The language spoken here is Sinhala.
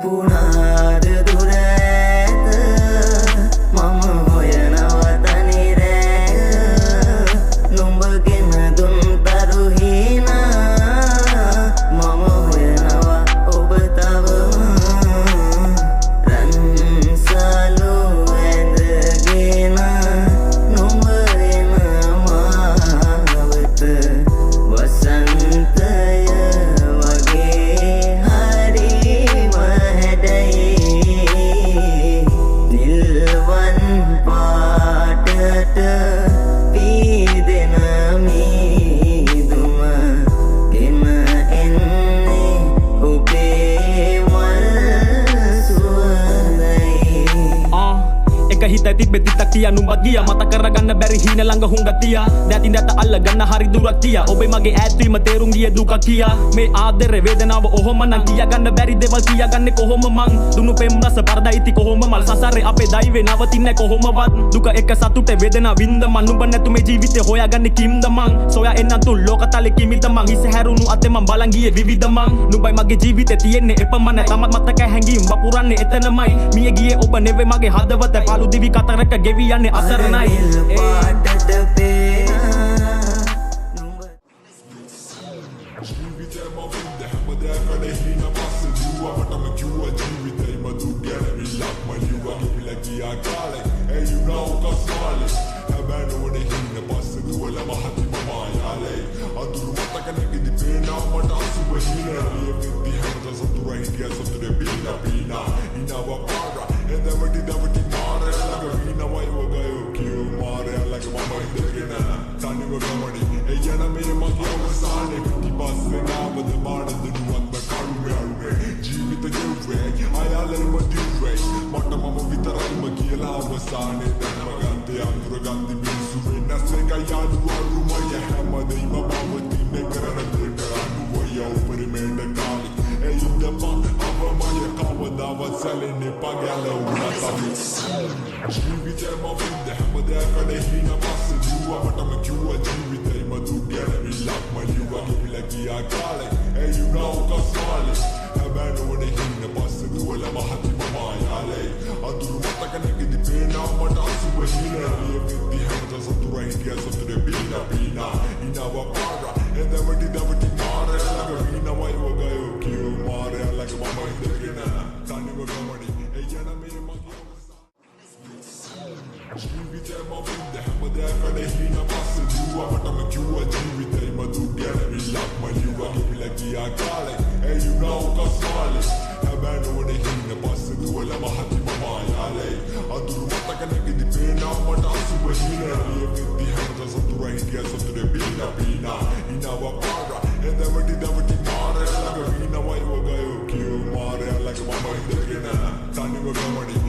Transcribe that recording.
පුනාද දුර ඇත මම හොයනවා තනි රැය නුඹගෙන දුන් තරු හිනා මම හොයනවා ඔබ තවම රන්සලු ඇඳගෙන නුඹ එන මාවත වසන්තය වගේ හරිම හැඩයි නිල්වන් පාටට පීදෙන මීදුම එන එන්නේ ඔබේ මල් සුවඳයි එක හිත තිබෙ තිතක් තියා නුඹත් ගියා මත කරගන්න බැරි හීන ළඟ හුඟ තියා නැතින් නැත අල්ලගන්න හරි දුරක් තියා ඔබේ මගේ ඈත්වීම තේරුම් ගිය දුක කියා මේ ආදරේ වේදනාව ඔහොම නම් කියාගන්න බැරි දේවල් කියාගන්නේ කොහොම මං දුනු පෙම් රස පරදයිති කොහොම මල් සසරේ අපේ දෛවේ නවතින්නේ කොහොමවත් දුක එක සතුටේ වේදනාව වින්ද මං නුඹ නැතු මේ ජීවිතේ හොයාගන්නේ කිම්ද මං සොයා එන්න තු ලෝකතලේ කිමිද මං හිස හැරුණු අතේ මං බලන් ගියේ විවිධ මං නුඹයි මගේ ජීවිතේ තියෙන්නේ එපමණ තමත් මතක හැංගීම් වපුරන්නේ එතනමයි මිය ගියේ ඔබ නෙවෙයි මගේ හදවත පාළු දිවි කතරක ගෙවි යන්නේ අසරණයි පාටට පේනා ජීවිතේ මවින්ද හැමදාකඩ හින පස්ස දුවවටම කිව්ව ජීවිතේ මතු ගැනවිලක් මලිවා කිවිලා ගියා කාලේ ඒ යුනා උකස්වාලේ හැබැයි හින පස්ස දුවල මහති මමායාලේ අදුරු මතක නැගිදි පේනා මට අසුබ හිනා ලියවිදි හැමද සතුරා හිටියා සතුරේ බීනා බීනා ඉනව පාරා එදවටි දවටි මාරේ ළඟ වීනා වයවගයෝ කියෝ මාරේ ළඟ මම ඉඳගෙන තනිව ගමනේ එයන මේ මගේ අවසානේ පිටිපස්සේ නාමද මානද දුවත් බකරුවේ අරුවේ ජීවිත ජීවේ අයාලේ මදිවේ මට මම විතරයිම කියලා අවසානේ දැනගත්තේ අඳුර ගන්දි මිනිස්සු වෙනස්සේ කයලු අරුමය හැමදේම බවතින්නේ කරන දෙට අනුවය උපරිමේට කාලි ඒ ඉඳපා අවමය කවදාවත් සැලෙන්නේ පගැල උනා තමයි ජීවිතේ මවින්ද හැමදාකඩ හින පස්ස දුවවටම කිව්ව ජීවිතේ මතු ගැනවිලක් මලිවා කිවිලා ගියා කාලේ ඒ යුනා උකස්වාලේ හැබැයි හින පස්ස දුවල මහති මමායාලේ අදුරු මතක නැගිදි පේනා මට අසුබ හිනා ලියවිදි හැමද සතුරා හිටියා සතුරේ බීනා බීනා ඉනව පාරා එදවටි දවටි මාරේ ළඟ වීනා වයවගයෝ කියෝ මාරේ ළඟ මම ඉඳගෙන තනිව ගමනේ එයන මේ මගේ ජීවිතේ මවින්ද හැමදාකඩ හින පස්ස දුවවටම කිව්ව ජීවිතේ මතු ගැනවිලක් මලිවා කිවිලා ගියා කාලේ ඒ යුනා උකස්වාලේ හැබැයි හින පස්ස දුවල මහති මමායාලේ අදුරු මතක නැගිදි පේනා මට අසුබ හිනා ලියවිදි හැමද සතුරා හිටියා සතුරේ බීනා බීනා ඉනව පාරා එදවටි දවටි මාරේ ළඟ වීනා වයවගයෝ කියෝ මාරේ ළඟ මම ඉඳගෙන තනිව ගමනේ